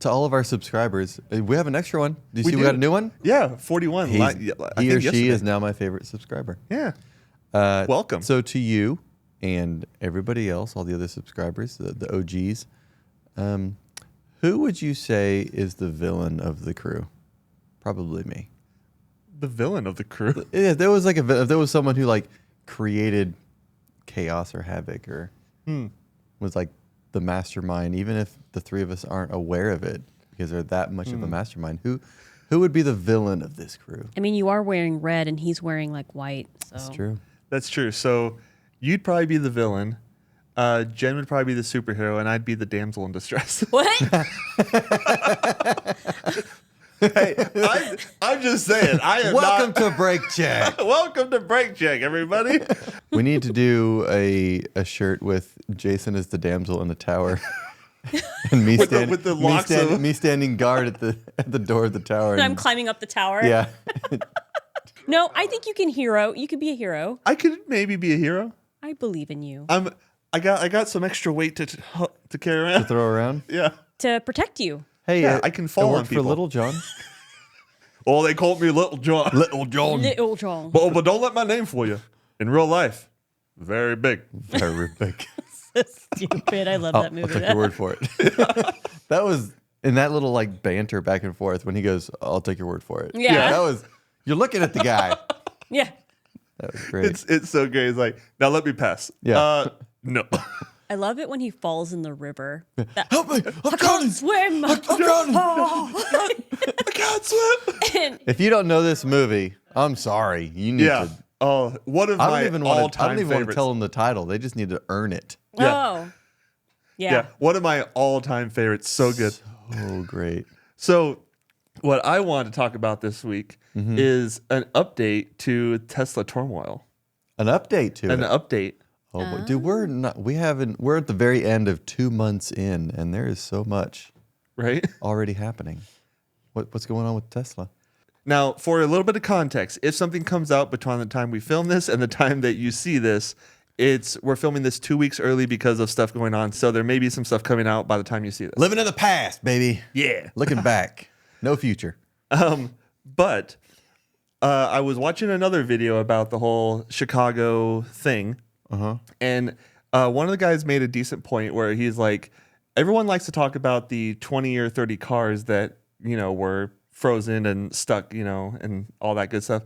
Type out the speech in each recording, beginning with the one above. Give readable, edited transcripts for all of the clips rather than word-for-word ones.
to all of our subscribers, we have an extra one. Do you see do. we got a new one? Yeah, 41. He I or think she yesterday. is now my favorite subscriber. Yeah. Welcome. So to you and everybody else, all the other subscribers, the OGs, who would you say is the villain of the crew? Probably me. The villain of the crew. Yeah, if there was like if there was someone who like created chaos or havoc or was like the mastermind, even if the three of us aren't aware of it because they're that much of a mastermind, who would be the villain of this crew? I mean, you are wearing red and he's wearing like white. So. That's true. That's true. So you'd probably be the villain. Jen would probably be the superhero, and I'd be the damsel in distress. What? Hey, I'm just saying. I am Welcome not. to Break Check. Welcome to Break Check, everybody. We need to do a shirt with Jason as the damsel in the tower, and me With the locks of- me standing guard at the door of the tower. And I'm climbing up the tower. Yeah. No, I think you can hero. You could be a hero. I could maybe be a hero. I believe in you. I got some extra weight to carry around. To throw around. Yeah. To protect you. Hey, Yeah, I can fall it on worked for people. Little John. Well, they called me Little John. Little John. Little John. But don't let my name fool you. In real life, very big. Very big. Stupid. I love I'll that movie. take your word for it. That was in that little like banter back and forth when he goes, "I'll take your word for it." Yeah. That was. You're looking at the guy. Yeah. That was great. It's so great. It's like, now let me pass. Yeah. No. I love it when he falls in the river. Help me! I'm I drowning! can't swim. I'm drowning! I can't swim. And If you don't know this movie, I'm sorry. You need Yeah. to. Oh, one of I my don't even want to. I all-time don't even want to favorites. tell them the title. They just need to earn it. Yeah. oh. Yeah, Yeah. one of my all-time favorites. So good. Oh, great! So, what I want to talk about this week is an update to Tesla Turmoil. An update to An it. update. Oh, boy. Dude, we're not. We haven't. We're at the very end of 2 months in, and there is so much Right? already happening. What's going on with Tesla? Now, for a little bit of context, if something comes out between the time we film this and the time that you see this, we're filming this 2 weeks early because of stuff going on. So there may be some stuff coming out by the time you see this. Living in the past, baby. Yeah. Looking back, no future. But I was watching another video about the whole Chicago thing. And one of the guys made a decent point where he's like, everyone likes to talk about the 20 or 30 cars that, were frozen and stuck, and all that good stuff.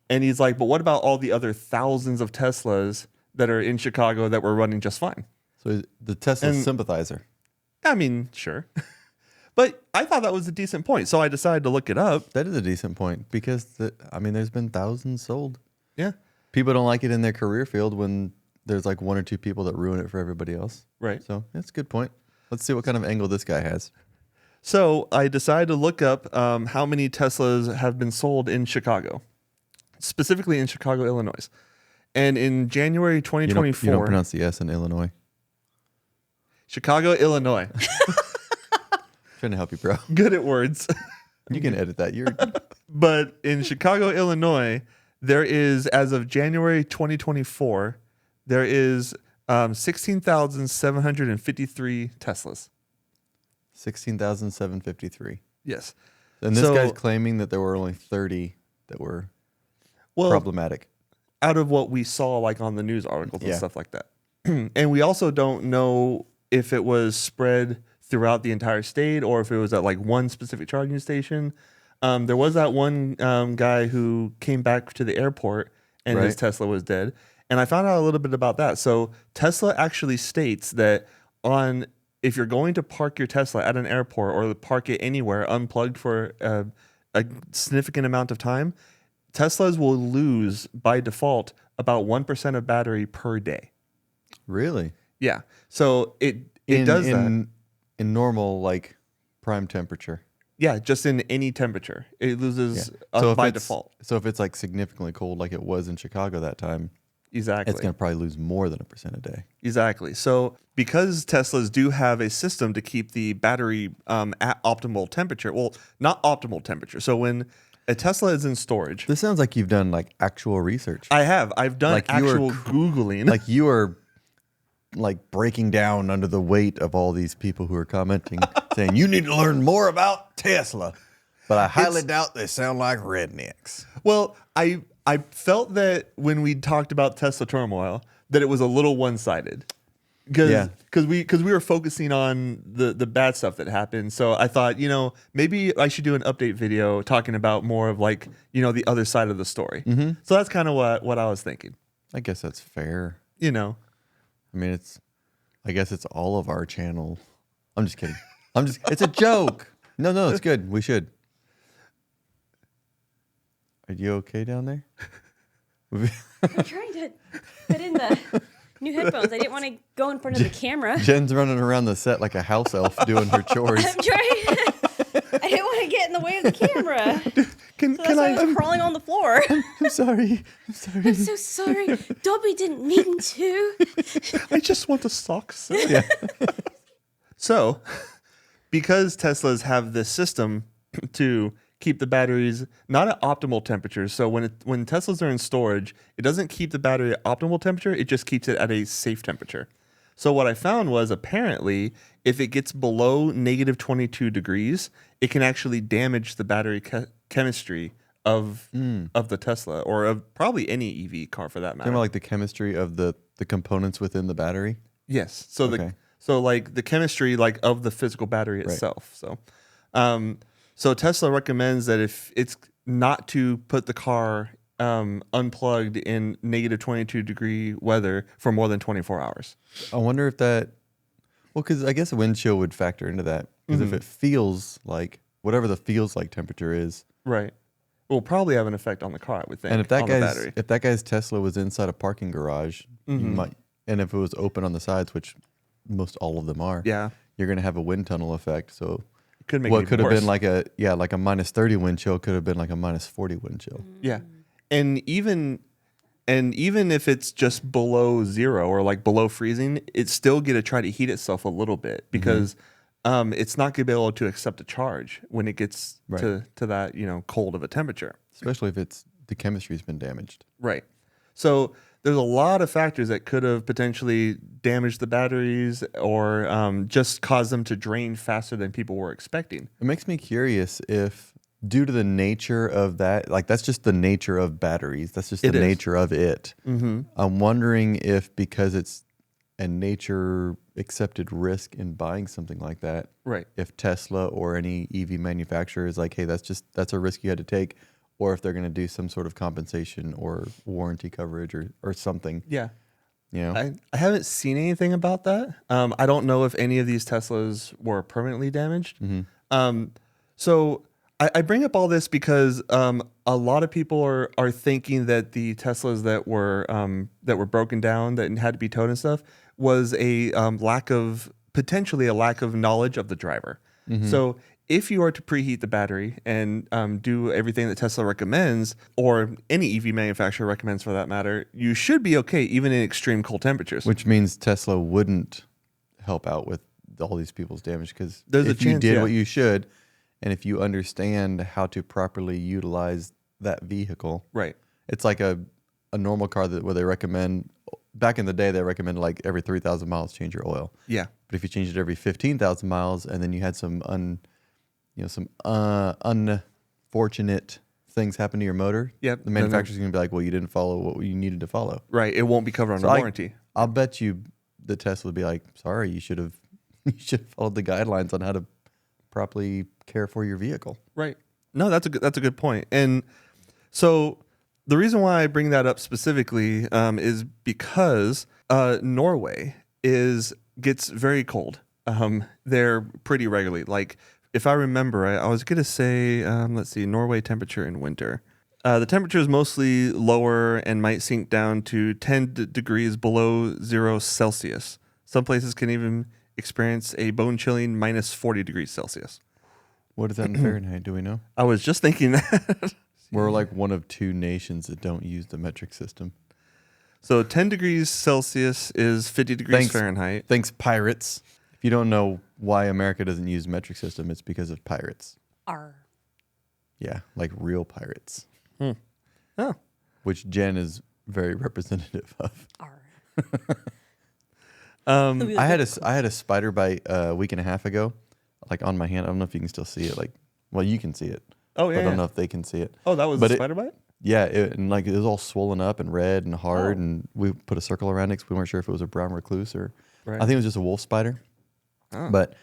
And he's like, but what about all the other thousands of Teslas that are in Chicago that were running just fine? So the Tesla And- sympathizer. I mean, sure. But I thought that was a decent point. So I decided to look it up. That is a decent point because there's been thousands sold. Yeah. People don't like it in their career field when there's like one or two people that ruin it for everybody else. Right. So that's a good point. Let's see what kind of angle this guy has. So I decided to look up how many Teslas have been sold in Chicago, specifically in Chicago, Illinois. And in January You 2024, don't pronounce the S in Illinois. Chicago, Illinois. Trying to help you, bro. Good at words. You can edit that. You're But in Chicago, Illinois, there is, as of January 2024, there is 16,753 Teslas. 16,753. Yes. And this So- guy's claiming that there were only 30 that were Well, problematic. out of what we saw like on the news articles and Yeah. stuff like that. And we also don't know if it was spread throughout the entire state or if it was at like one specific charging station. There was that one guy who came back to the airport and his Right. Tesla was dead. And I found out a little bit about that. So Tesla actually states that if you're going to park your Tesla at an airport or park it anywhere unplugged for a significant amount of time, Teslas will lose by default about 1% of battery per day. Really? Yeah. So it does that. In normal, like, prime temperature. Yeah, just in any temperature. It loses So if by it's- default. So if it's like significantly cold like it was in Chicago that time, Exactly. it's going to probably lose more than 1% a day. Exactly. So because Teslas do have a system to keep the battery at optimal temperature, well, not optimal temperature. So when a Tesla is in storage, This sounds like you've done like actual research. I've done Like you are actual Googling. Like you are like breaking down under the weight of all these people who are commenting, saying you need to learn more about Tesla. But I highly doubt they sound like rednecks. Well, I felt that when we talked about Tesla Turmoil, that it was a little one-sided. Because we were focusing on the bad stuff that happened. So I thought, maybe I should do an update video talking about more of like, the other side of the story. Mm-hmm. So that's kind of what I was thinking. I guess that's fair. I mean, I guess it's all of our channel. I'm just kidding. It's a joke. No, it's good. We should. Are you okay down there? I'm trying to put in the new headphones. I didn't want to go in front of the camera. Jen's running around the set like a house elf doing her chores. I'm trying. I didn't want to get in the way of the camera. I was crawling on the floor. I'm sorry. I'm so sorry. Dobby didn't mean to. I just want the socks. Yeah. So, because Teslas have this system to keep the batteries not at optimal temperatures. So when Teslas are in storage, it doesn't keep the battery at optimal temperature. It just keeps it at a safe temperature. So what I found was apparently if it gets below negative 22 degrees, it can actually damage the battery chemistry of the Tesla or of probably any EV car for that matter. Kind of like the chemistry of the components within the battery? Yes. So the chemistry like of the physical battery itself. Right. So Tesla recommends that if it's not to put the car unplugged in negative 22 degree weather for more than 24 hours. I wonder if because I guess a wind chill would factor into that. Because if it feels like, whatever the feels like temperature is. Right. It will probably have an effect on the car, I would think. And if that guy's Tesla was inside a parking garage, you might, and if it was open on the sides, which most all of them are, you're going to have a wind tunnel effect. So could make what could have been like a minus 30 wind chill could have been like a minus 40 wind chill. Yeah. And even if it's just below zero or like below freezing, it's still going to try to heat itself a little bit because it's not going to be able to accept a charge when it gets to that, cold of a temperature. Especially if the chemistry's been damaged. Right. So there's a lot of factors that could have potentially damaged the batteries or just caused them to drain faster than people were expecting. It makes me curious if, due to the nature of that, like that's just the nature of batteries. That's just the nature of it. Mm-hmm. I'm wondering if because it's a nature accepted risk in buying something like that, right? If Tesla or any EV manufacturer is like, hey, that's a risk you had to take, or if they're going to do some sort of compensation or warranty coverage or something. Yeah. I haven't seen anything about that. I don't know if any of these Teslas were permanently damaged. Mm-hmm. So I bring up all this because a lot of people are thinking that the Teslas that were broken down that had to be towed and stuff was potentially a lack of knowledge of the driver. Mm-hmm. So if you are to preheat the battery and do everything that Tesla recommends, or any EV manufacturer recommends for that matter, you should be okay even in extreme cold temperatures. Which means Tesla wouldn't help out with all these people's damage because if you did what you should, and if you understand how to properly utilize that vehicle, right? It's like a normal car where they recommend. Back in the day, they recommended like every 3,000 miles change your oil. Yeah. But if you change it every 15,000 miles, and then you had some unfortunate things happen to your motor, the manufacturer's going to be like, well, you didn't follow what you needed to follow. Right. It won't be covered under warranty. I'll bet you the Tesla would be like, sorry, you should have followed the guidelines on how to properly care for your vehicle. Right. No, that's a good point. And so the reason why I bring that up specifically is because Norway gets very cold. They're pretty regularly. Like, if I remember, I was going to say, let's see, Norway temperature in winter. The temperature is mostly lower and might sink down to 10 degrees below 0 Celsius. Some places can even experience a bone-chilling minus 40 degrees Celsius. What is that in Fahrenheit? Do we know? I was just thinking that. We're like one of two nations that don't use the metric system. So 10 degrees Celsius is 50 degrees Fahrenheit. Thanks, pirates. If you don't know why America doesn't use metric system, it's because of pirates. Arr. Yeah, like real pirates. Oh. Which Jen is very representative of. Arr. I had a spider bite a week and a half ago, like on my hand. I don't know if you can still see it. Like, well, you can see it. Oh yeah. But I don't know if they can see it. Oh, that was a spider bite? Yeah, and like it was all swollen up and red and hard, and we put a circle around it because we weren't sure if it was a brown recluse or I think it was just a wolf spider. Oh. But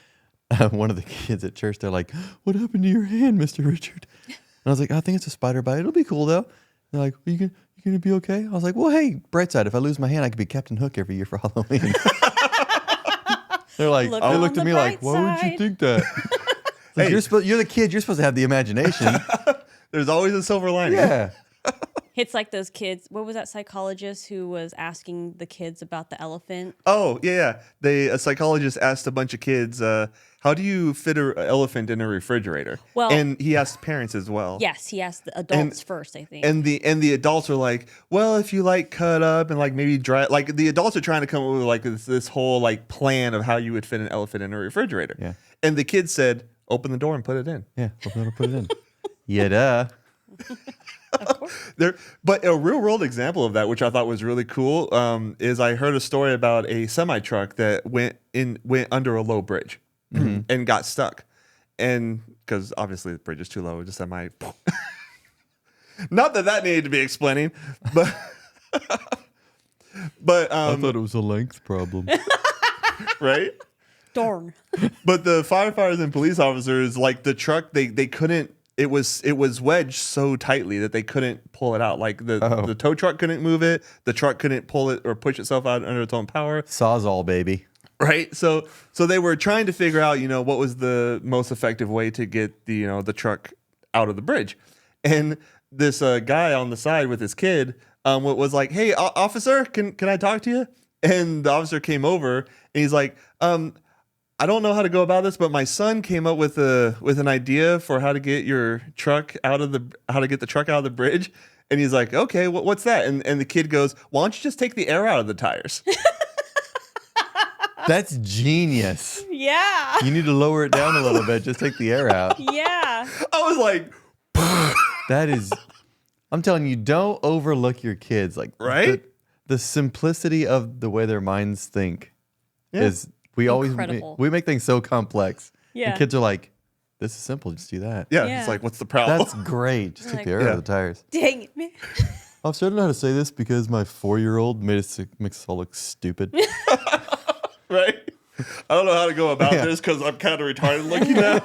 one of the kids at church, they're like, "What happened to your hand, Mr. Richard?" And I was like, "I think it's a spider bite. It'll be cool though." They're like, you gonna be okay?" I was like, "Well, hey, bright side. If I lose my hand, I could be Captain Hook every year for Halloween." They're like, they looked at me like, "Why would you think that?" Like, you're the kid. You're supposed to have the imagination. There's always a silver lining. Yeah. It's like those kids. What was that psychologist who was asking the kids about the elephant? Oh, yeah. A psychologist asked a bunch of kids, how do you fit an elephant in a refrigerator? Well, and he asked parents as well. Yes, he asked the adults first, I think. And the adults are like, well, if you like cut up and like maybe dry, like the adults are trying to come up with like this whole like plan of how you would fit an elephant in a refrigerator. Yeah. And the kid said, open the door and put it in. Yeah, open it and put it in. Yeah, duh. But a real world example of that, which I thought was really cool, is I heard a story about a semi truck that went under a low bridge and got stuck, and because obviously the bridge is too low, just semi. Not that needed to be explaining, but I thought it was a length problem. Right? Darn. But the firefighters and police officers, like the truck, they couldn't. It was wedged so tightly that they couldn't pull it out. Like the tow truck couldn't move it. The truck couldn't pull it or push itself out under its own power. Sawzall, baby. Right. So they were trying to figure out, what was the most effective way to get the truck out of the bridge. And this guy on the side with his kid was like, "Hey, officer, can I talk to you?" And the officer came over and he's like, "I don't know how to go about this, but my son came up with an idea for how to get your truck how to get the truck out of the bridge." And he's like, "Okay, what's that?" And the kid goes, "Why don't you just take the air out of the tires?" That's genius. Yeah. You need to lower it down a little bit. Just take the air out. Yeah. I was like, That is, I'm telling you, don't overlook your kids. Like, right? The simplicity of the way their minds think is. We Incredible. always make things so complex. Yeah. And kids are like, "This is simple. Just do that." Yeah, Yeah. it's like, what's the problem? That's great. Just take the air out of the tires. Dang it, man. Officer, I don't know how to say this because my 4-year-old makes us all look stupid. Right? I don't know how to go about this because I'm kind of retarded looking now.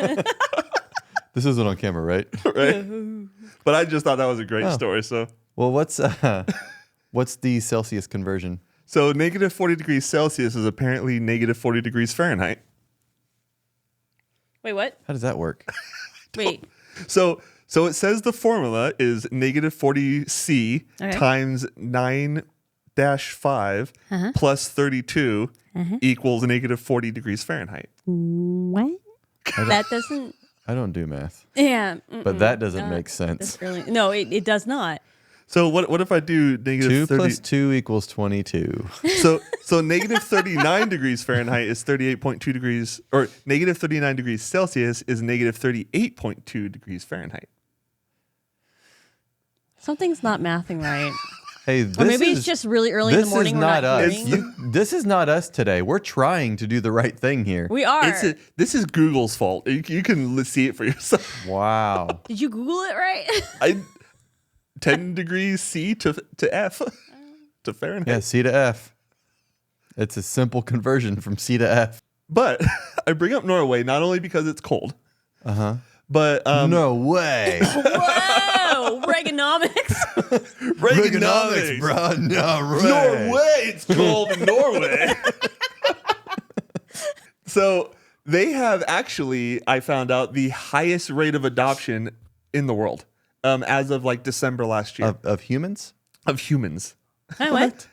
This isn't on camera, right? Right? But I just thought that was a great story. So, Well, what's the Celsius conversion? so negative 40 degrees Celsius is apparently negative 40 degrees Fahrenheit. Wait, what? How does that work? Wait. So it says the formula is negative 40C times 9-5 plus 32 equals negative 40 degrees Fahrenheit. What? That doesn't. I don't do math, Yeah. but that doesn't make sense. No, it does not. So what if I do negative 2 30? plus 2 equals 22. So negative 39 degrees Fahrenheit is 38.2 degrees, or negative 39 degrees Celsius is negative 38.2 degrees Fahrenheit. Something's not mathing right. Hey, Or maybe it's just really early in the morning. This is not us. hearing. This is not us today. We're trying to do the right thing here. We are. This is Google's fault. You can see it for yourself. Wow. Did you Google it right? 10 degrees C to F to Fahrenheit. Yeah, C to F. It's a simple conversion from C to F. But I bring up Norway not only because it's cold, but No way. Whoa, Reaganomics. Reaganomics, bro. No way. Norway, it's cold in Norway. So they have actually, I found out, the highest rate of adoption in the world as of like December last year. Of humans? Of humans. Hey, what?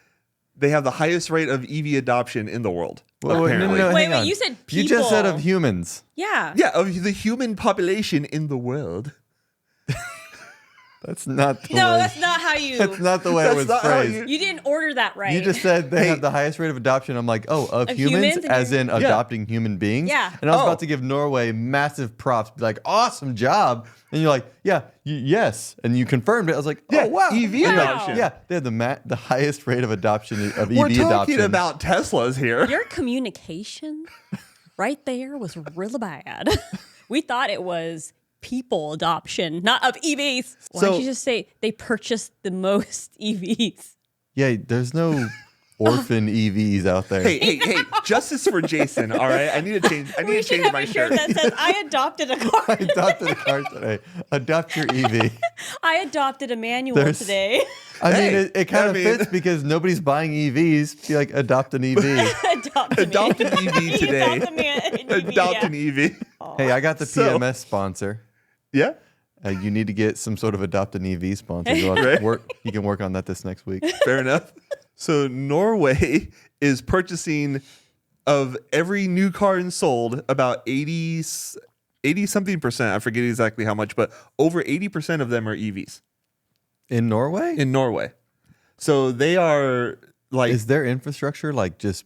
They have the highest rate of EV adoption in the world. Wait, no, apparently. no, Wait, hang on. you said people. You just said of humans. Yeah. Yeah, of the human population in the world. That's not the No, way. that's not how you. That's not the way it That's was not how phrased. You didn't order that right. You just said they have the highest rate of adoption. I'm like, of humans, humans? as in adopting human beings. Yeah. And I was Oh. about to give Norway massive props, be like, awesome job. And you're like, yeah, yes. And you confirmed it. I was like, Yeah, oh, wow. EV Yeah. adoption. Yeah, they have the highest rate of adoption of We're EV talking adoption. about Teslas here. Your communication right there was really bad. We thought it was people adoption, not of EVs. Why So- don't you just say they purchased the most EVs? Yeah, there's no orphan EVs out there. Hey, justice for Jason, all right? I need to change We should have my a shirt shirt. that says, I adopted a car. I adopted a car today. Adopt your EV. I adopted a manual There's- today. I Hey, mean, it kind I of mean- fits because nobody's buying EVs. Be like, adopt an EV. Adopt an EV today. Adopt an EV. Hey, I got the So- PMS sponsor. Yeah. You need to get some sort of adopt an EV sponsor. You'll have to Right. work. You can work on that this next week. Fair enough. So Norway is purchasing of every new car sold about 80 something percent. I forget exactly how much, but over 80% of them are EVs In Norway, in Norway. So they are like is their infrastructure like just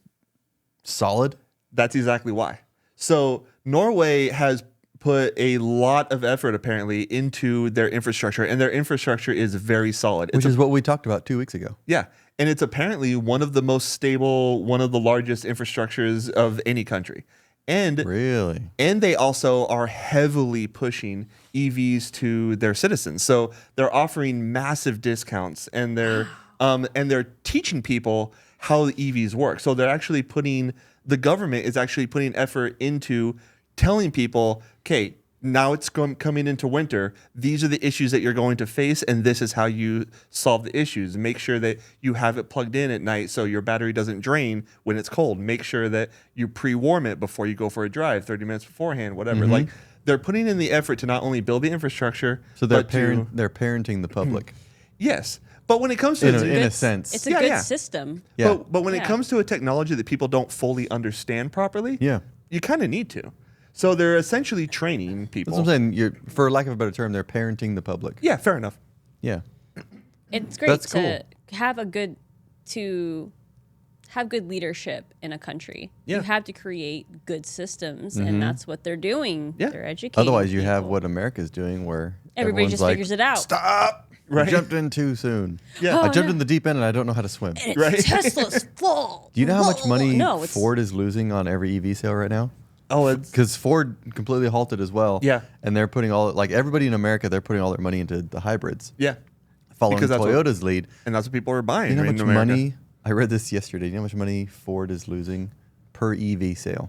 solid? that's exactly why. So Norway has put a lot of effort apparently into their infrastructure, and their infrastructure is very solid. Which is what we talked about 2 weeks ago. Yeah. And it's apparently one of the most stable, one of the largest infrastructures of any country. And Really? and they also are heavily pushing EVs to their citizens. So they're offering massive discounts and they're teaching people how the EVs work. So they're actually the government is actually putting effort into telling people, okay, now it's coming into winter. These are the issues that you're going to face, and this is how you solve the issues. Make sure that you have it plugged in at night so your battery doesn't drain when it's cold. Make sure that you pre-warm it before you go for a drive, 30 minutes beforehand, whatever. Like they're putting in the effort to not only build the infrastructure, So they're but to, they're parenting the public yes. But when it comes to in a sense. It's a Yeah, good yeah. system. Yeah. but when it Yeah. comes to a technology that people don't fully understand properly, Yeah. you kind of need to. So they're essentially training people. That's what I'm saying. For lack of a better term, they're parenting the public. Yeah, fair enough. Yeah. It's great That's to have good leadership in a country. Yeah. You have to create good systems, and that's what they're doing. Yeah. They're educating. Otherwise, you have people. what America's doing, where Everybody everyone's just like, figures it out. Stop! Right. I jumped in too soon. Yeah. I Oh, jumped no. in the deep end and I don't know how to swim. And it's Right. Tesla's fault. Do you know how much money No, it's Ford is losing on every EV sale right now? Oh, it's Because Ford completely halted as well. Yeah. And they're putting everybody in America, they're putting all their money into the hybrids, yeah, following Because that's what- Toyota's lead. and that's what people are buying. You know how in much America. money? I read this yesterday. You know how much money Ford is losing per EV sale?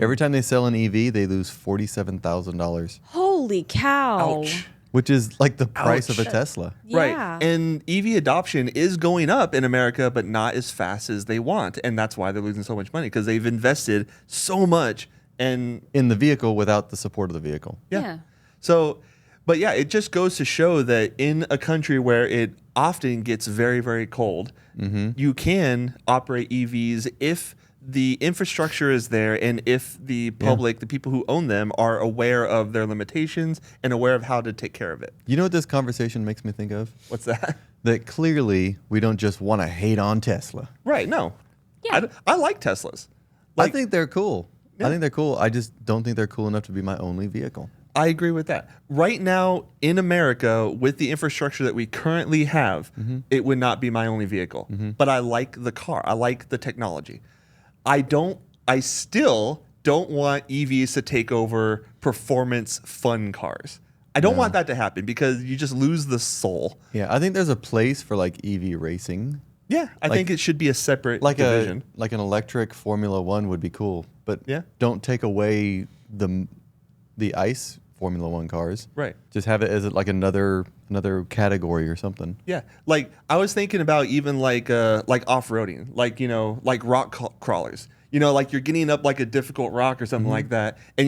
Every time they sell an EV, they lose $47,000, Holy cow. Ouch. which is like the price of a Ouch. Tesla. Yeah. Right. And EV adoption is going up in America, but not as fast as they want. And that's why they're losing so much money because they've invested so much. And In the vehicle without the support of the vehicle. Yeah. so, but yeah, it just goes to show that in a country where it often gets very, very cold, you can operate EVs if the infrastructure is there and if the public, the people who own them, are aware of their limitations and aware of how to take care of it. You know what this conversation makes me think of? What's that? That clearly we don't just want to hate on Tesla. Right. No. Yeah. I like Teslas. I think they're cool. I think they're cool. I just don't think they're cool enough to be my only vehicle. I agree with that. Right now in America, with the infrastructure that we currently have, it would not be my only vehicle. But I like the car. I like the technology. I still don't want EVs to take over performance fun cars. I don't want that to happen because you just lose the soul. Yeah, I think there's a place for like EV racing. Yeah, I think it should be a separate Like division. like an electric Formula One would be cool, but Yeah. don't take away the ICE Formula One cars. Right. Just have it as like another category or something. Yeah, like I was thinking about even like off-roading, like like rock crawlers. Like you're getting up like a difficult rock or something like that, and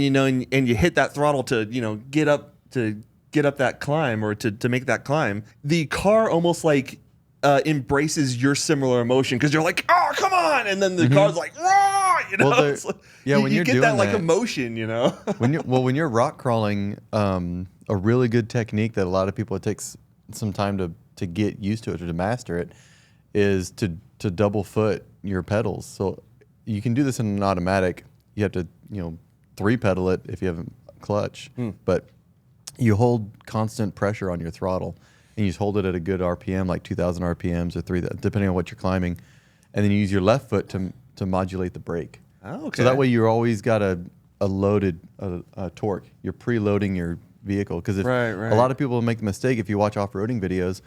and you hit that throttle to get up that climb or to make that climb. The car almost like embraces your similar emotion because you're like, oh come on, and then the car's like, raw, Well, It's like- yeah, when you you're get doing that like that- emotion, When you're rock crawling, a really good technique that a lot of people, it takes some time to get used to it or to master it, is to double foot your pedals. So you can do this in an automatic. You have to 3-pedal it if you have a clutch, but you hold constant pressure on your throttle, and you just hold it at a good RPM, like 2,000 RPMs or 3, depending on what you're climbing, and then you use your left foot to modulate the brake. Oh, okay. So that way you're always got a loaded torque. You're preloading your vehicle, because a lot of people make the mistake, if you watch off-roading videos,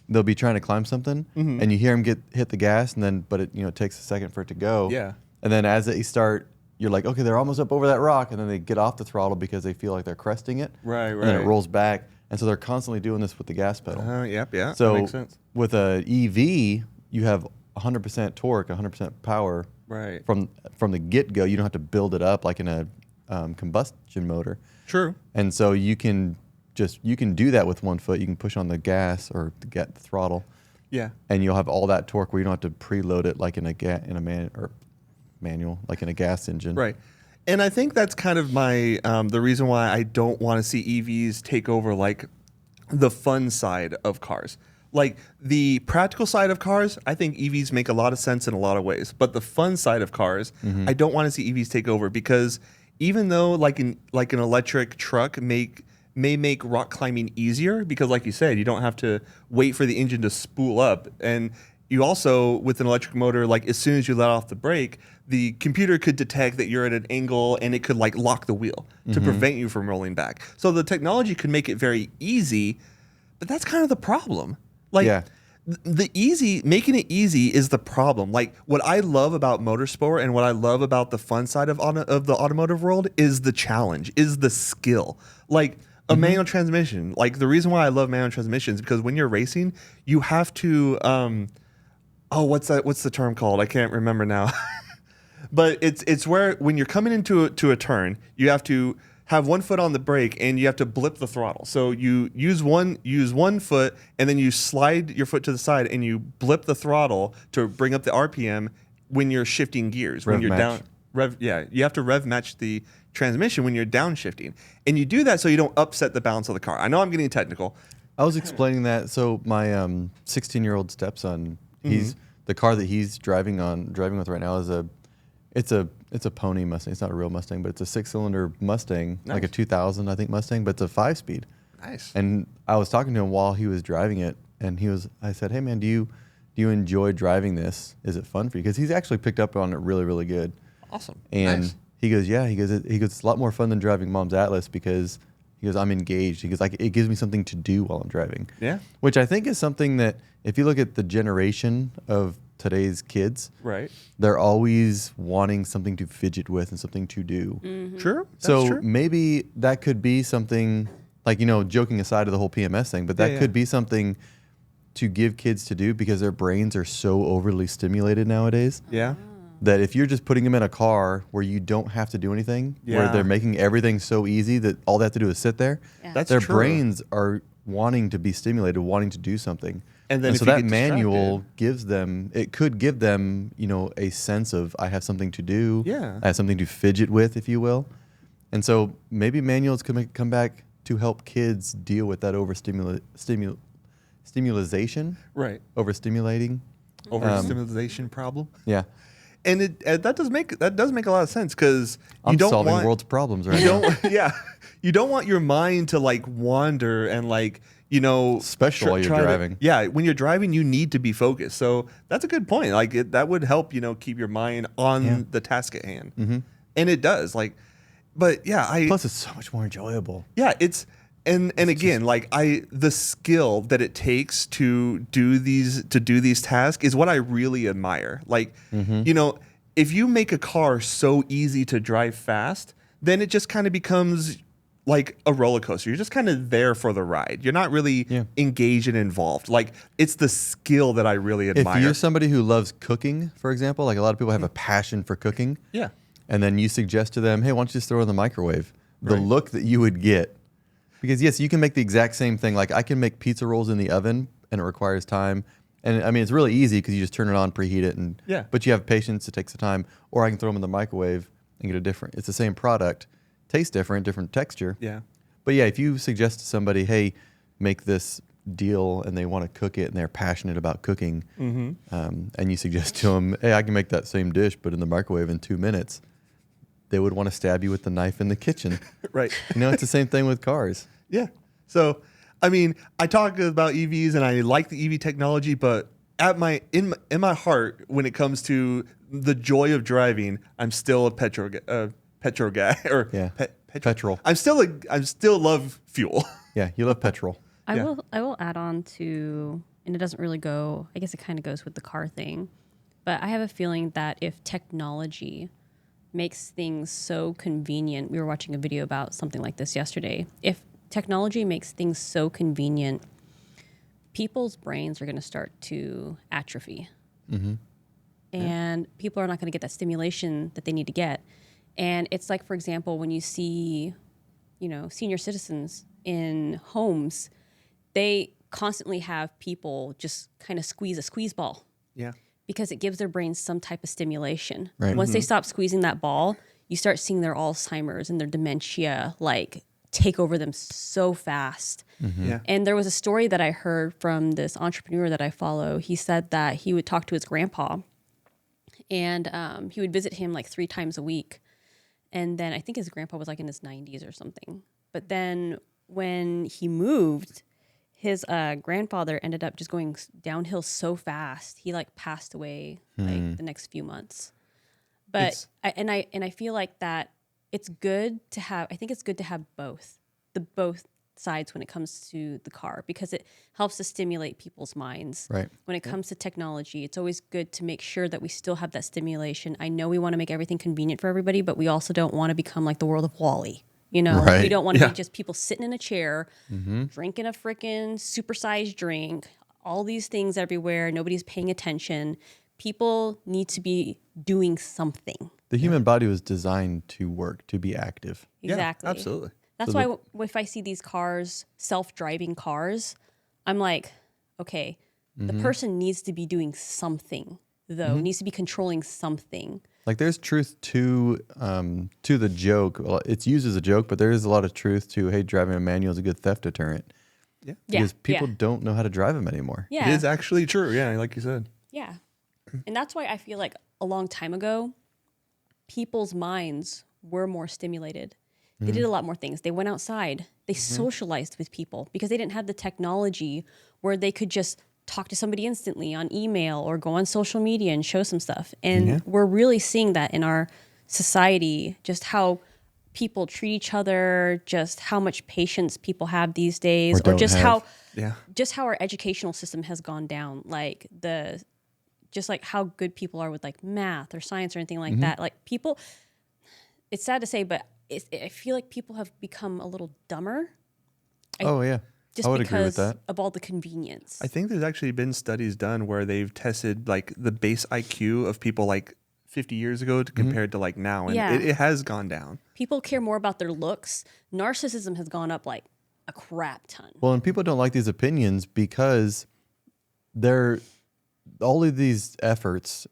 they'll be trying to climb something, and you hear them hit the gas, and then it takes a second for it to go. Yeah. And then as they start, you're like, okay, they're almost up over that rock, and then they get off the throttle because they feel like they're cresting it. Right. And then it rolls back, and so they're constantly doing this with the gas pedal. Yep. Yeah. So that makes sense. with a EV, you have 100% torque, 100% power. Right. From the get-go. You don't have to build it up like in a combustion motor. True. And so you can do that with one foot. You can push on the gas or the throttle. Yeah. And you'll have all that torque where you don't have to preload it like in a manual, like in a gas engine. Right. And I think that's kind of my the reason why I don't want to see EVs take over like the fun side of cars. Like the practical side of cars, I think EVs make a lot of sense in a lot of ways. But the fun side of cars, I don't want to see EVs take over, because even though like an electric truck may make rock climbing easier, because like you said, you don't have to wait for the engine to spool up, and you also, with an electric motor, like as soon as you let off the brake, the computer could detect that you're at an angle, and it could like lock the wheel to prevent you from rolling back. So the technology could make it very easy, but that's kind of the problem. Like making it easy is the problem. Like what I love about motorsport and what I love about the fun side of the automotive world is the challenge, is the skill. Like a manual transmission. Like the reason why I love manual transmissions is because when you're racing, you have to what's the term called? I can't remember now. But it's where when you're coming into a turn, you have to have one foot on the brake and you have to blip the throttle. So you use one foot, and then you slide your foot to the side and you blip the throttle to bring up the RPM when you're shifting gears. When you're down, you have to rev match the transmission when you're downshifting, and you do that so you don't upset the balance of the car. I know I'm getting technical. I was explaining that. So my 16-year-old stepson, the car that he's driving with right now is it's a pony Mustang. It's not a real Mustang, but it's a 6-cylinder Mustang, like a 2000, I think, Mustang, but it's a 5-speed. Nice. And I was talking to him while he was driving it, and I said, hey man, do you enjoy driving this? Is it fun for you? Because he's actually picked up on it really, really good. Awesome. And nice. he goes, yeah. He goes, it's a lot more fun than driving Mom's Atlas, because he goes, I'm engaged. He goes, like, it gives me something to do while I'm driving. Yeah. Which I think is something that, if you look at the generation of today's kids, right, they're always wanting something to fidget with and something to do. True. So true. maybe that could be something, like, joking aside of the whole PMS thing, but that could be something to give kids to do, because their brains are so overly stimulated nowadays. Yeah. That if you're just putting them in a car where you don't have to do anything, where they're making everything so easy that all they have to do is sit there, That's their true. brains are wanting to be stimulated, wanting to do something. And then so that manual could give them, a sense of, I have something to do. Yeah. I have something to fidget with, if you will. And so maybe manuals could come back to help kids deal with that stimulation. Right. Overstimulating. Overstimulation problem. Yeah. And that does make a lot of sense, because I'm solving world's problems right now. You don't want your mind to like wander and like, especially while you're driving. When you're driving, you need to be focused. So that's a good point. Like that would help, keep your mind on the task at hand. And it does. Like, but plus it's so much more enjoyable. Yeah, it's and again, like the skill that it takes to do these tasks is what I really admire. Like, if you make a car so easy to drive fast, then it just kind of becomes like a roller coaster. You're just kind of there for the ride. You're not really engaged and involved. Like, it's the skill that I really admire. If you're somebody who loves cooking, for example, like a lot of people have a passion for cooking. Yeah. And then you suggest to them, hey, why don't you just throw it in the microwave? The look that you would get. Because yes, you can make the exact same thing. Like, I can make pizza rolls in the oven, and it requires time. And I mean, it's really easy because you just turn it on, preheat it, but you have patience. It takes the time. Or I can throw them in the microwave and get it's the same product, tastes different texture. Yeah. But yeah, if you suggest to somebody, hey, make this deal and they want to cook it and they're passionate about cooking, and you suggest to them, hey, I can make that same dish, but in the microwave in 2 minutes, they would want to stab you with the knife in the kitchen. Right. It's the same thing with cars. Yeah. So, I mean, I talk about EVs and I like the EV technology, but in my heart, when it comes to the joy of driving, I'm still a petrol guy or petrol. I'm still love fuel. Yeah, you love petrol. I will add on to, and it doesn't really go, I guess it kind of goes with the car thing, but I have a feeling that if technology makes things so convenient, we were watching a video about something like this yesterday. If technology makes things so convenient, people's brains are going to start to atrophy. And people are not going to get that stimulation that they need to get. And it's like, for example, when you see, senior citizens in homes, they constantly have people just kind of squeeze a squeeze ball. Yeah. Because it gives their brains some type of stimulation. Right. Once they stop squeezing that ball, you start seeing their Alzheimer's and their dementia take over them so fast. Yeah. And there was a story that I heard from this entrepreneur that I follow. He said that he would talk to his grandpa and he would visit him 3 times a week. And then I think his grandpa was in his 90s or something. But then when he moved, his grandfather ended up just going downhill so fast. He passed away the next few months. But I feel like that it's good to have. I think it's good to have both sides when it comes to the car because it helps to stimulate people's minds. Right. When it comes to technology, it's always good to make sure that we still have that stimulation. I know we want to make everything convenient for everybody, but we also don't want to become like the world of WALL-E. Right. We don't want to be just people sitting in a chair, drinking a freaking supersized drink, all these things everywhere. Nobody's paying attention. People need to be doing something. The human body was designed to work, to be active. Exactly. Yeah, absolutely. That's why if I see these cars, self-driving cars, I'm like, okay, the person needs to be doing something, though. Needs to be controlling something. There's truth to the joke. Well, it's used as a joke, but there is a lot of truth to, hey, driving a manual is a good theft deterrent. Yeah. Because people don't know how to drive them anymore. Yeah. It is actually true. Yeah, like you said. Yeah. And that's why I feel like a long time ago, people's minds were more stimulated. They did a lot more things. They went outside. They socialized with people because they didn't have the technology where they could just talk to somebody instantly on email or go on social media and show some stuff. And we're really seeing that in our society, just how people treat each other, just how much patience people have these days, or just how our educational system has gone down. Just how good people are with math or science or anything like that. People, it's sad to say, but I feel like people have become a little dumber. Just I would agree with that. Of all the convenience. I think there's actually been studies done where they've tested the base IQ of people 50 years ago compared to now, and it has gone down. People care more about their looks. Narcissism has gone up a crap ton. Well, and people don't like these opinions because all of these efforts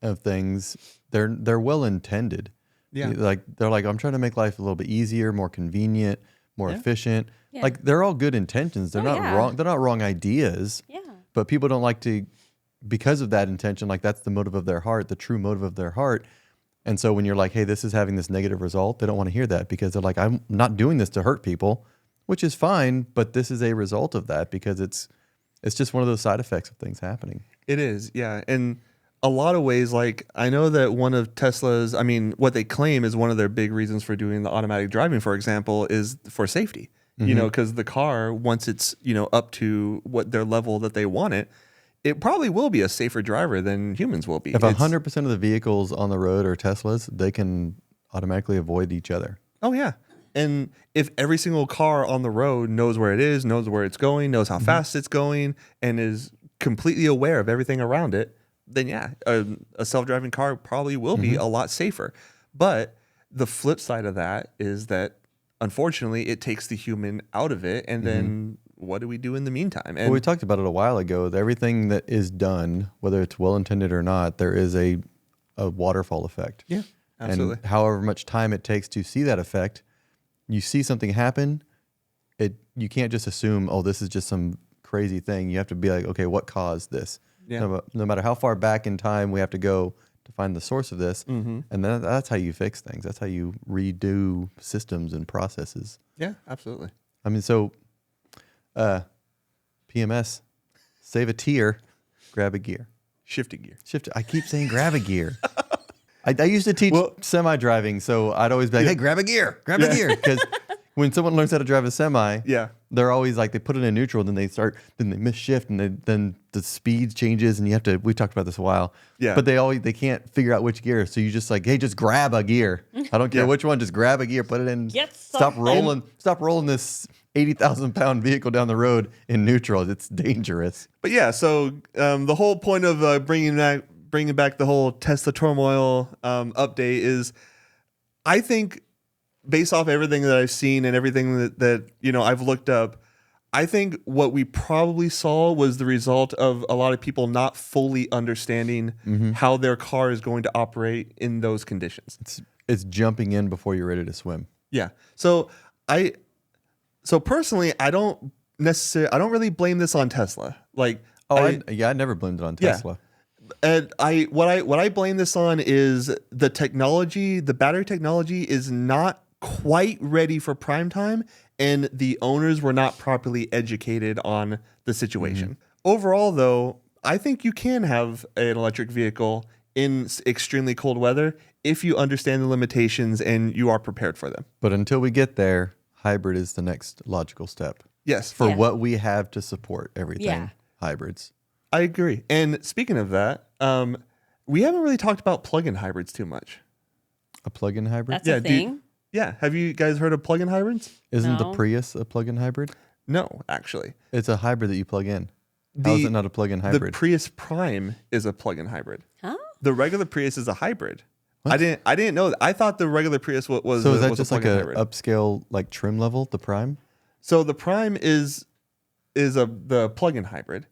of things, they're well intended. Yeah. They're I'm trying to make life a little bit easier, more convenient, more efficient. Yeah. They're all good intentions. They're not wrong. They're not wrong ideas. Yeah. But people don't like to, because of that intention, that's the motive of their heart, the true motive of their heart. And so when you're hey, this is having this negative result, they don't want to hear that because they're I'm not doing this to hurt people, which is fine, but this is a result of that because it's just one of those side effects of things happening. It is, yeah. And a lot of ways, I know that one of Tesla's, what they claim is one of their big reasons for doing the automatic driving, for example, is for safety. Because the car, once it's, up to what their level that they want it probably will be a safer driver than humans will be. If 100% of the vehicles on the road are Teslas, they can automatically avoid each other. Oh, yeah. And if every single car on the road knows where it is, knows where it's going, knows how fast it's going, and is completely aware of everything around it, then a self-driving car probably will be a lot safer. But the flip side of that is that, unfortunately, it takes the human out of it, and then what do we do in the meantime? And we talked about it a while ago. Everything that is done, whether it's well-intended or not, there is a waterfall effect. Yeah, absolutely. And however much time it takes to see that effect, you see something happen, you can't just assume, oh, this is just some crazy thing. You have to be like, okay, what caused this? Yeah. No matter how far back in time we have to go to find the source of this. And then that's how you fix things. That's how you redo systems and processes. Yeah, absolutely. I mean, so PMS, save a tier, grab a gear. Shifty gear. I keep saying grab a gear. I used to teach semi-driving, so I'd always be like, hey, grab a gear. Because when someone learns how to drive a semi, they're always like, they put it in neutral, then they miss shift, and then the speed changes, and you have to, we talked about this a while. Yeah. But they can't figure out which gear. So you just like, hey, just grab a gear. I don't care which one, just grab a gear, put it in. Stop rolling this 80,000-pound vehicle down the road in neutral. It's dangerous. But yeah, so the whole point of bringing back the whole Tesla Turmoil update is, I think, based off everything that I've seen and everything that I've looked up, I think what we probably saw was the result of a lot of people not fully understanding how their car is going to operate in those conditions. It's jumping in before you're ready to swim. Yeah. So personally, I don't really blame this on Tesla. Like, I never blamed it on Tesla. And what I blame this on is the technology. The battery technology is not quite ready for prime time, and the owners were not properly educated on the situation. Overall, though, I think you can have an electric vehicle in extremely cold weather if you understand the limitations and you are prepared for them. But until we get there, hybrid is the next logical step. Yes. For what we have to support everything. Yeah. Hybrids. I agree. And speaking of that, we haven't really talked about plug-in hybrids too much. A plug-in hybrid? That's a thing. Have you guys heard of plug-in hybrids? Isn't the No. Prius a plug-in hybrid? No, actually. It's a hybrid that you plug in. How is it not a plug-in hybrid? The Prius Prime is a plug-in hybrid. Huh? The regular Prius is a hybrid. I didn't know that. I thought the regular Prius was so is that was just a like plug-in a hybrid. upscale like trim level, the Prime? So the Prime is the plug-in hybrid,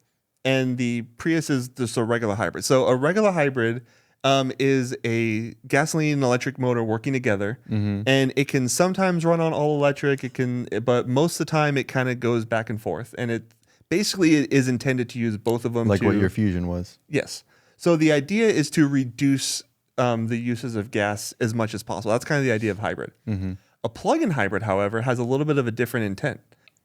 and the Prius is just a regular hybrid. So a regular hybrid is a gasoline and electric motor working together, and it can sometimes run on all electric. But most of the time it kind of goes back and forth, and it basically is intended to use both of them. Like what your Fusion was. Yes. So the idea is to reduce the uses of gas as much as possible. That's kind of the idea of hybrid. A plug-in hybrid, however, has a little bit of a different intent.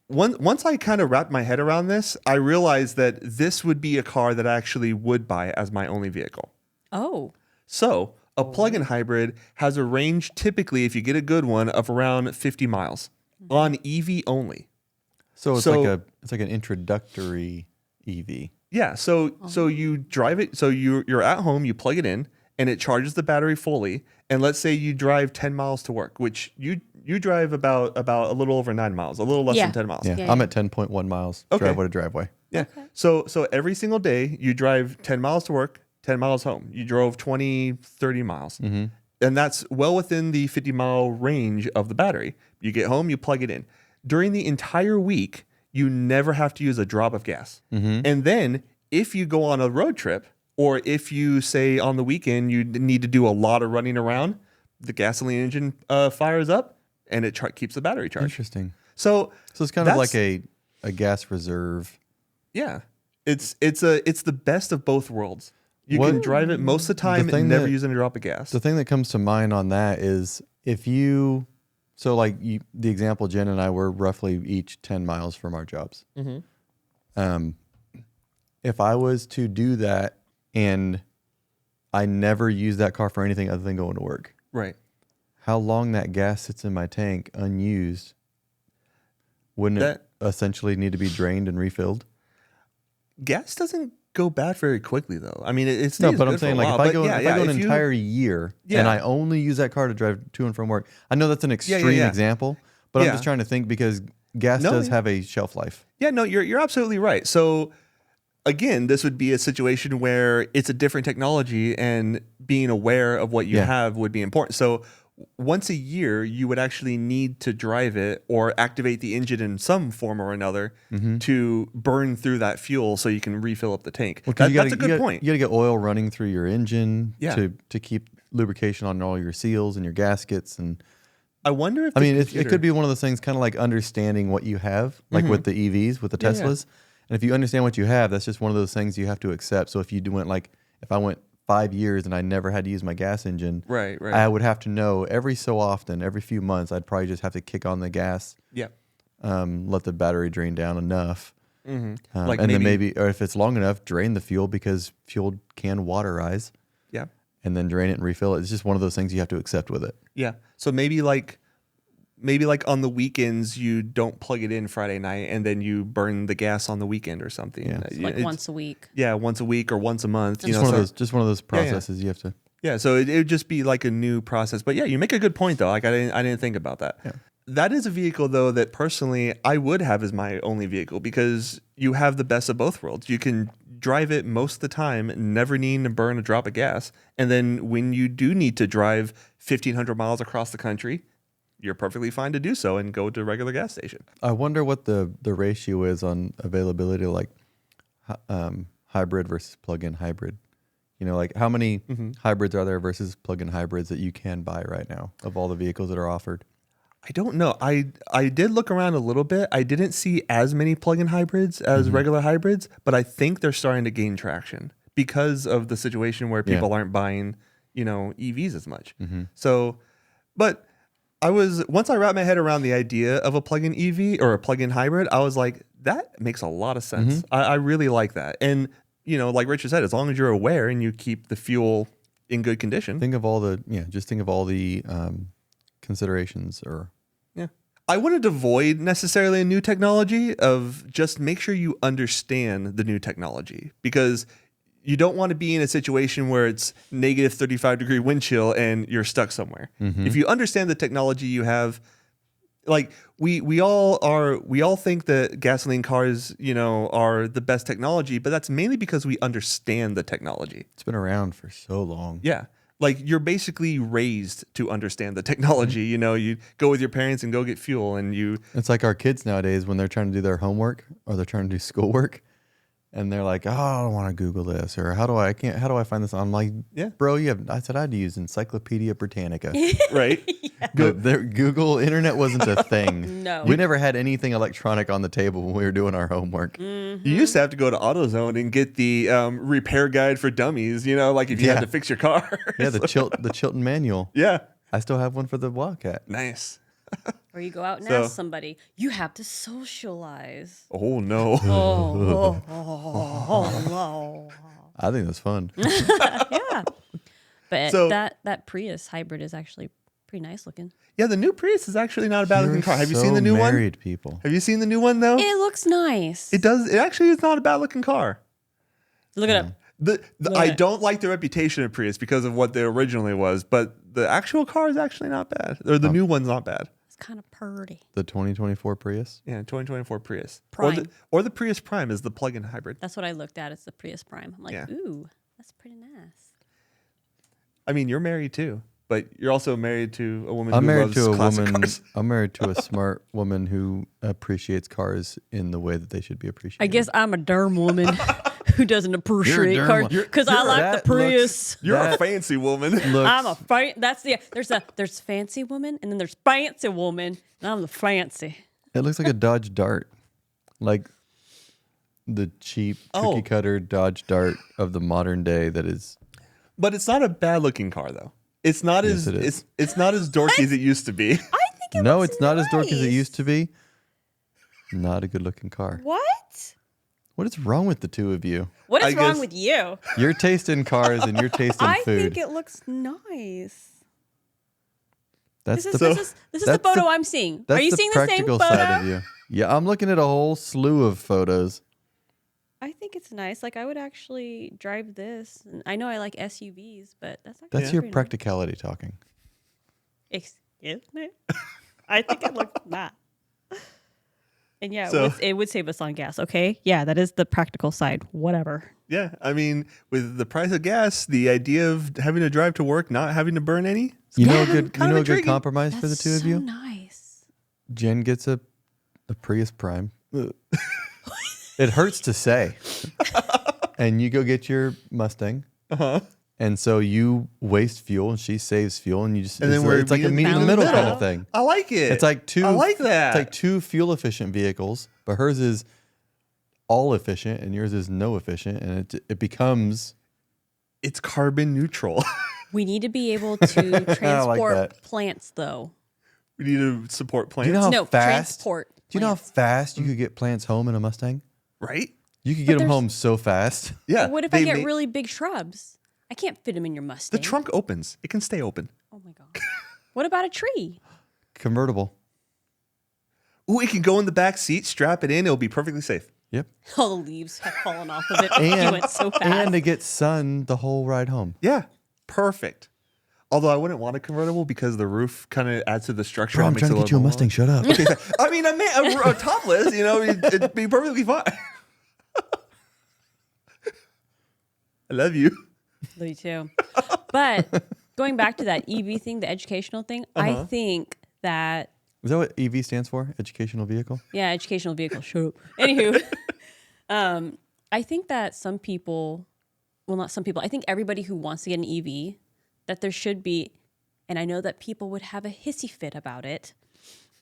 Once I kind of wrapped my head around this, I realized that this would be a car that I actually would buy as my only vehicle. Oh. So a plug-in hybrid has a range, typically, if you get a good one, of around 50 miles on EV only. So it's like an introductory EV. Yeah. So you drive it. So you're at home. You plug it in, and it charges the battery fully. And let's say you drive 10 miles to work, which you drive about a little over 9 miles, a little less than 10 miles. Yeah, I'm at 10.1 miles driveway to driveway. Yeah. Okay. So every single day you drive 10 miles to work, 10 miles home. You drove 20, 30 miles. And that's well within the 50-mile range of the battery. You get home, you plug it in. During the entire week, you never have to use a drop of gas. And then if you go on a road trip, or if you say on the weekend you need to do a lot of running around, the gasoline engine fires up and it keeps the battery charged. Interesting. So it's kind of like a gas reserve. Yeah. It's the best of both worlds. You can drive it most of the time and never using a drop of gas. The thing that comes to mind on that is the example Jen and I were roughly each 10 miles from our jobs. If I was to do that and I never use that car for anything other than going to work, right? How long that gas sits in my tank unused, wouldn't it essentially need to be drained and refilled? Gas doesn't go bad very quickly, though. I mean, it stays but I'm good saying, for a like, while. if I go an entire year and I only use that car to drive to and from work, I know that's an extreme example, but I'm just trying to think because gas does have a shelf life. Yeah, no, you're absolutely right. So again, this would be a situation where it's a different technology and being aware of what you have would be important. So once a year, you would actually need to drive it or activate the engine in some form or another to burn through that fuel so you can refill up the tank. Well, that's a good point. You got to get oil running through your engine to keep lubrication on all your seals and your gaskets. And I wonder if it could be one of those things, kind of like understanding what you have, like with the EVs, with the Teslas. And if you understand what you have, that's just one of those things you have to accept. So if you went like, if I went 5 years and I never had to use my gas engine, Right. I would have to know every so often, every few months, I'd probably just have to kick on the gas, Yeah. let the battery drain down enough. Like And then maybe, or if it's long enough, drain the fuel because fuel can waterize, Yeah. and then drain it and refill it. It's just one of those things you have to accept with it. Yeah. So maybe like on the weekends you don't plug it in Friday night and then you burn the gas on the weekend or something. Yeah. Like once a week. Yeah, once a week or once a month. Just one of those processes you have to. Yeah, so it would just be like a new process. But yeah, you make a good point though. Like I didn't think about that. Yeah. That is a vehicle though that personally I would have as my only vehicle because you have the best of both worlds. You can drive it most of the time, never needing to burn a drop of gas. And then when you do need to drive 1,500 miles across the country, you're perfectly fine to do so and go to a regular gas station. I wonder what the ratio is on availability, like hybrid versus plug-in hybrid. You know, like how many hybrids are there versus plug-in hybrids that you can buy right now of all the vehicles that are offered? I don't know. I did look around a little bit. I didn't see as many plug-in hybrids as regular hybrids, but I think they're starting to gain traction because of the situation where people aren't buying, EVs as much. So, but once I wrapped my head around the idea of a plug-in EV or a plug-in hybrid, I was like, that makes a lot of sense. I really like that. And, like Richard said, as long as you're aware and you keep the fuel in good condition. Think of all the considerations or. Yeah. I wouldn't avoid necessarily a new technology of just make sure you understand the new technology because you don't want to be in a situation where it's negative 35-degree wind chill and you're stuck somewhere. If you understand the technology you have, like we all think that gasoline cars, are the best technology, but that's mainly because we understand the technology. It's been around for so long. Yeah. Like you're basically raised to understand the technology. You go with your parents and go get fuel and It's like our kids nowadays when they're trying to do their homework or they're trying to do schoolwork. And they're like, oh, I don't want to Google this, or how do I find this? I'm like, yeah, bro, I said I'd use Encyclopedia Britannica. Right? Google Internet wasn't a thing. No. We never had anything electronic on the table when we were doing our homework. You used to have to go to AutoZone and get the repair guide for dummies, like if you had to fix your car. Yeah, the Chilton manual. Yeah. I still have one for the Wildcat. Nice. Or you go out and ask somebody, you have to socialize. Oh, no. Oh. I think that's fun. Yeah. But So- that Prius hybrid is actually pretty nice looking. Yeah, the new Prius is actually not a bad looking You're car. Have you so seen the new married one? people. Have you seen the new one, though? It looks nice. It does. It actually is not a bad looking car. Look it up. I don't like the reputation of Prius because of what they originally was, but the actual car is actually not bad. Or the new one's not bad. It's kind of purty. The 2024 Prius. Yeah, 2024 Prius. Prime. Or the Prius Prime is the plug-in hybrid. That's what I looked at. It's the Prius Prime. I'm like, Yeah. ooh, that's pretty nice. I mean, you're married too, but you're also married to a woman I'm who married loves to a classic woman. cars. I'm married to a smart woman who appreciates cars in the way that they should be appreciated. I guess I'm a darn woman who doesn't appreciate darn cars woman. because I like the that Prius. You're a That fancy woman. looks, I'm a there's fancy woman and then there's fancy woman and I'm the fancy. It looks like a Dodge Dart, like the cheap cookie cutter Dodge Dart of the modern day. That is. But it's not a bad looking car though. It's not Yes, as it is. it's not as dorky as it used to be. I think it No, looks it's not as dorky as it nice. used to be. Not a good looking car. What? What is wrong with the two of you? What I is wrong guess- with you? Your taste in cars and your taste in I food. think it looks nice. That's This is the the that's photo the- I'm seeing. that's Are you the seeing the same practical photo? side of you. Yeah, I'm looking at a whole slew of photos. I think it's nice. Like I would actually drive this. And I know I like SUVs, but that's actually That's your pretty nice. practicality talking. Excuse me. I think it looks nice. And yeah, So- it would save us on gas. Okay, yeah, that is the practical side. Whatever. Yeah, I mean, with the price of gas, the idea of having to drive to work, not having to burn any. You know Yeah, a good kind of a good intriguing. compromise for the That's two of so you? nice. Jen gets a Prius Prime. It hurts to say. And you go get your Mustang. Uh-huh. And so you waste fuel and she saves fuel and you just And then we're it's like a meeting meet in the in the middle kind middle. of thing. I like it. It's like two I like that. It's like two fuel efficient vehicles, but hers is all efficient and yours is no efficient, and it becomes. It's carbon neutral. We need to be able to transport that. plants, though. We need to support plants, Do you know how No, fast? transport. Do you know how plants. fast you could get plants home in a Mustang? right? You could get them there's- home so fast. Yeah. But what if I they get ma- really big shrubs? I can't fit them in your The Mustang. trunk opens. It can stay open. Oh my god. What about a tree? Convertible. Ooh, it can go in the back seat, strap it in. It'll be perfectly safe. Yep. All the leaves have fallen off of it. You And went so fast. and to get sun the whole ride home. Yeah, perfect. Although I wouldn't want a convertible because the roof kind of adds to the structure. Bro, I'm and makes trying it to get you a little Mustang. Shut up. I mean, a topless, it'd be perfectly fine. I love you. Me too. But going back to that EV thing, the educational thing, I think that Is that what EV stands for? Educational vehicle? yeah, educational vehicle. Shut up. Anywho, I think that some people, well, not some people. I think everybody who wants to get an EV, that there should be, and I know that people would have a hissy fit about it,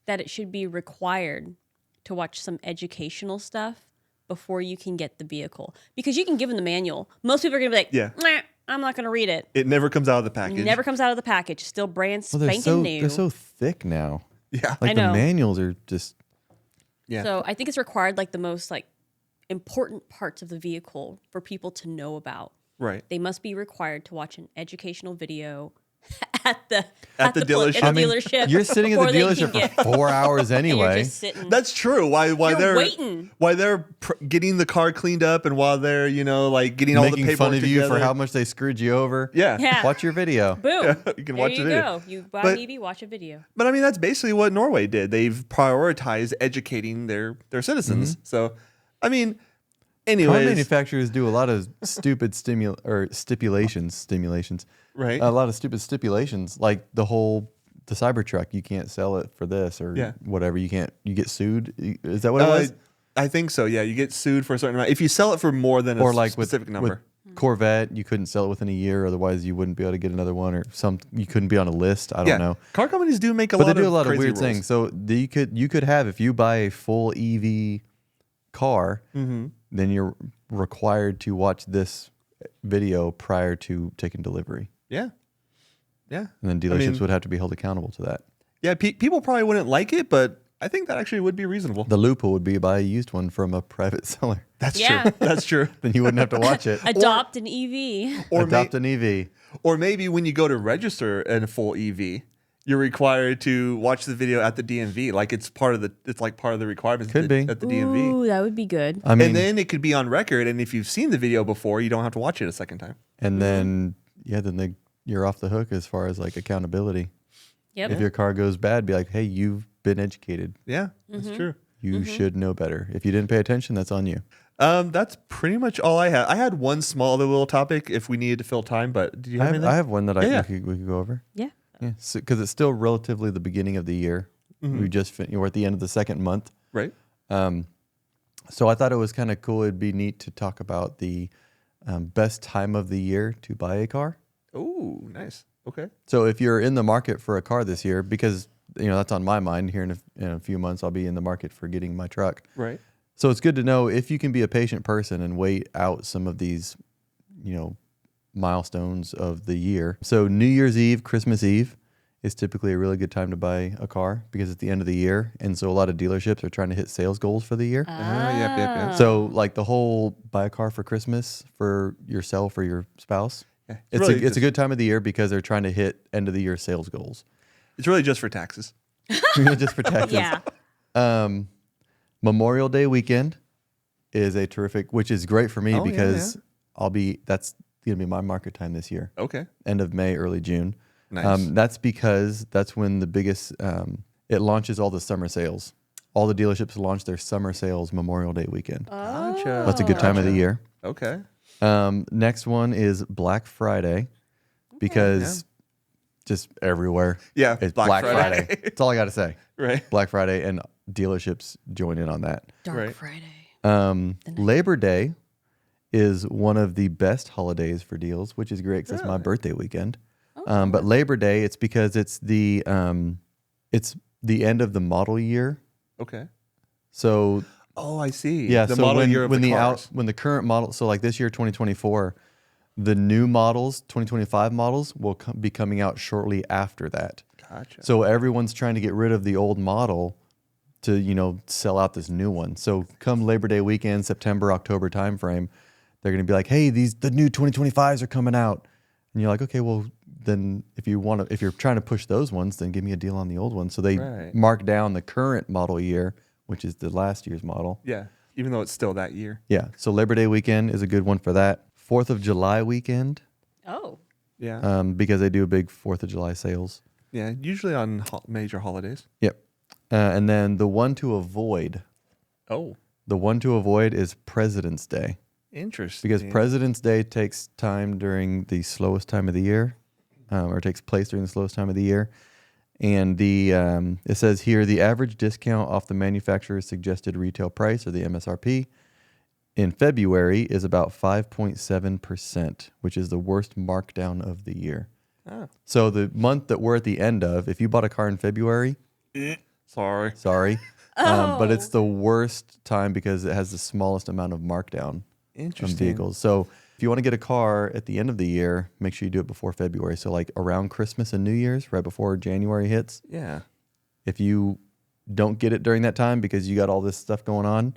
that it should be required to watch some educational stuff before you can get the vehicle, because you can give them the manual. Most people are gonna be like, Yeah. "Nah, I'm not gonna read it." It never comes out of the package. Never comes out of the package. Still brand Well, spanking new. they're so thick now. Yeah. Like I the know. manuals are just. Yeah. So I think it's required, like the most like important parts of the vehicle for people to know about. Right. They must be required to watch an educational video at the dealership. At the dealership. You're sitting at the before they dealership can for 4 hours and you're anyway. just sitting. That's true. Why You're they're waiting. Why they're getting the car cleaned up, and while they're like getting all the Making paperwork fun of you for together. how much they screwed you over. Yeah. Yeah. Watch your video. Boom. You can there watch you it. go. You buy But- an EV, watch a video. But I mean, that's basically what Norway did. They've prioritized educating their citizens. So, I mean, Car anyways, manufacturers do a lot of stupid stimulations. right? A lot of stupid stipulations, like the Cybertruck. You can't sell it for this or Yeah. whatever. You get sued. Is that what it was? I think so. Yeah, you get sued for a certain amount if you sell it for more than Or a like specific number. with Corvette, you couldn't sell it within a year, otherwise you wouldn't be able to get another one, or you couldn't be on a list. I don't know. Car companies do make But they do a lot of crazy weird rules. things. So you could have, if you buy a full EV car, Mm-hmm. then you're required to watch this video prior to taking delivery, Yeah, yeah, and then dealerships mean- would have to be held accountable to that. yeah. People probably wouldn't like it, but I think that actually would be reasonable. The loophole would be buy a used one from a private seller. That's Yeah. true. That's true. Then you wouldn't have to watch it. Adopt an EV. Or Adopt an EV. Or maybe when you go to register a full EV, you're required to watch the video at the DMV. Like it's like part of the requirements Could be. at the DMV. Ooh, that would be good. I mean, And then it could be on record. And if you've seen the video before, you don't have to watch it a second time. then you're off the hook as far as like accountability. Yep. If your car goes bad, be like, hey, you've been educated. Yeah, that's true. You should know better. If you didn't pay attention, that's on you. That's pretty much all I had. I had one small other little topic if we needed to fill time, but did you have anything? I have one that Yeah. we could go over. Yeah. Yeah, because it's still relatively the beginning of the year. We just we're at the end of the second month. Right. So I thought it was kind of cool. It'd be neat to talk about the best time of the year to buy a car. Oh, nice. Okay. So if you're in the market for a car this year, because that's on my mind. Here in a few months, I'll be in the market for getting my truck. Right. So it's good to know if you can be a patient person and wait out some of these, milestones of the year. So New Year's Eve, Christmas Eve is typically a really good time to buy a car because it's the end of the year. And so a lot of dealerships are trying to hit sales goals for the year. Yep. So like the whole buy a car for Christmas for yourself or your spouse. Yeah. It's a good time of the year because they're trying to hit end of the year sales goals. It's really just for taxes. Just for taxes. Yeah. Memorial Day weekend is a terrific, which is great for me Oh, yeah, because that's going to be my market time this year. Okay. End of May, early June. Nice. That's because that's when the biggest, it launches all the summer sales. All the dealerships launch their summer sales Memorial Day weekend. Gotcha. That's a good time of the year. Okay. Next one is Black Friday because just everywhere. Yeah, It's Black Black Friday. Friday. That's all I got to say. Right. Black Friday, and dealerships join in on that. Dark Right. Friday. Labor Day is one of the best holidays for deals, which is great because it's my birthday weekend. But Labor Day, it's because it's the end of the model year. Okay. So Oh, I see. Yeah, the so model when, year of when the the cars. when the current model, so like this year 2024, the new models, 2025 models will be coming out shortly after that. Gotcha. So everyone's trying to get rid of the old model to, sell out this new one. So come Labor Day weekend, September, October timeframe, they're going to be like, "Hey, the new 2025s are coming out." And you're like, "Okay, well, then if you're trying to push those ones, then give me a deal on the old one." So they mark down the current model year, which is the last year's model. Yeah, even though it's still that year. Yeah. So Labor Day weekend is a good one for that. 4th of July weekend, Oh. Yeah. because they do a big 4th of July sales. Yeah, usually on major holidays. Yep. And then the one to avoid. Oh, The one to avoid is President's Day. interesting. Because President's Day takes time during the slowest time of the year, or takes place during the slowest time of the year. And it says here, the average discount off the manufacturer's suggested retail price, or the MSRP, in February is about 5.7%, which is the worst markdown of the year. Oh. So the month that we're at the end of, if you bought a car in February, sorry. But it's the worst time because it has the smallest amount of markdown on Interesting. vehicles. So if you want to get a car at the end of the year, make sure you do it before February. So like around Christmas and New Year's, right before January hits. Yeah. If you don't get it during that time because you got all this stuff going on,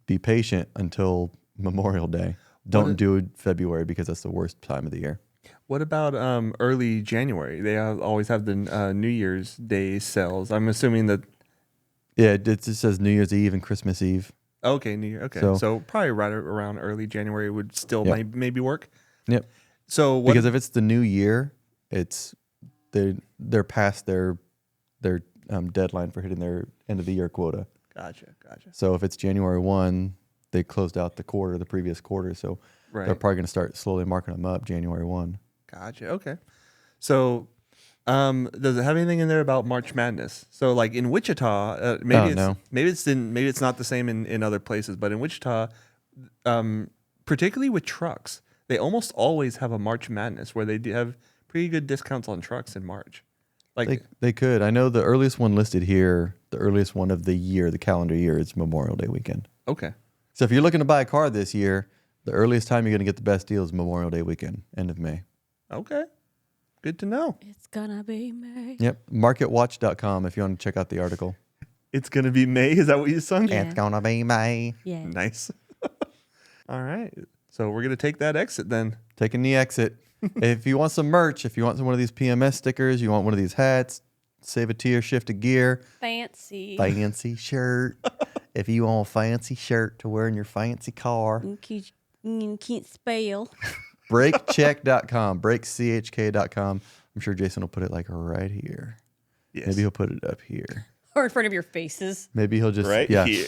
be patient until Memorial Day. Don't do it February because that's the worst time of the year. What about early January? They always have the New Year's Day sales. I'm assuming that. Yeah, it just says New Year's Eve and Christmas Eve. Okay, New Year. Okay, so probably right around early January would still maybe work. Yep. So because if it's the new year, they're past their deadline for hitting their end of the year quota. Gotcha. So if it's January 1, they closed out the previous quarter. So they're probably going to start slowly marking them up January 1. Gotcha. Okay. So does it have anything in there about March Madness? So like in Wichita, maybe it's not the same in other places, but in Wichita, particularly with trucks, they almost always have a March Madness where they do have pretty good discounts on trucks in March. Like they could. I know the earliest one listed here, the earliest one of the year, the calendar year, is Memorial Day weekend. Okay. So if you're looking to buy a car this year, the earliest time you're going to get the best deal is Memorial Day weekend, end of May. Okay. Good to know. It's gonna be May. Yep. Marketwatch.com if you want to check out the article. It's gonna be May. Is that what you sung? Yeah. It's gonna be May. Yeah. Nice. All right. So we're gonna take that exit then. Taking the exit. If you want some merch, if you want one of these PMS stickers, you want one of these hats, save a tier, shift a gear. Fancy shirt. If you want a fancy shirt to wear in your fancy car. You can't spell. Breakcheck.com. Breakchk.com. I'm sure Jason will put it like right here. Yes. Maybe he'll put it up here. Or in front of your faces. Maybe he'll just Right here.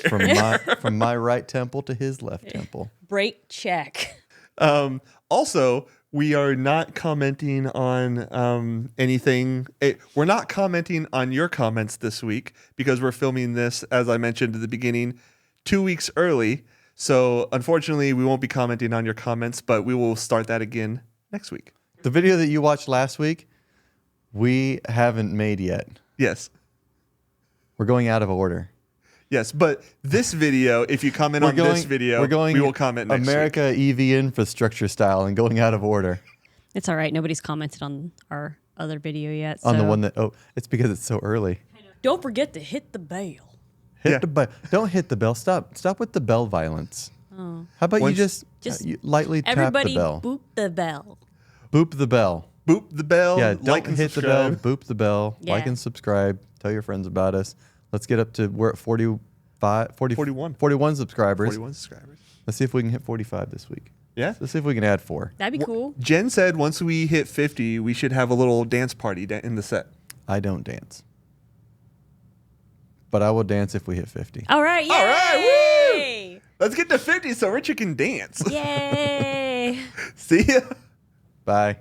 from my right temple to his left temple. Break check. Also, we are not commenting on anything. We're not commenting on your comments this week because we're filming this, as I mentioned at the beginning, 2 weeks early. So unfortunately, we won't be commenting on your comments, but we will start that again next week. The video that you watched last week, we haven't made yet. Yes. We're going out of order. Yes, but this video, if you comment on this video, we will comment next America week. EV infrastructure style and going out of order. It's all right. Nobody's commented on our other video yet. On the so- one that, it's because it's so early. Don't forget to hit the bell. Hit the bell. Don't hit the bell. Stop with the bell violence. Oh. How about you Just you lightly tap Everybody the bell? boop the bell. Boop the bell. Boop the bell. Yeah, like don't and hit the bell. subscribe. Boop the bell. Like Yeah. and subscribe. Tell your friends about us. Let's get up to, we're at 41 subscribers. 41 subscribers. Let's see if we can hit 45 this week. Yeah. Let's see if we can add 4. That'd be cool. Jen said once we hit 50, we should have a little dance party in the set. I don't dance. But I will dance if we hit 50. All right. Yay! All right, woo! Let's get to 50 so Richard can dance. Yay! See ya. Bye.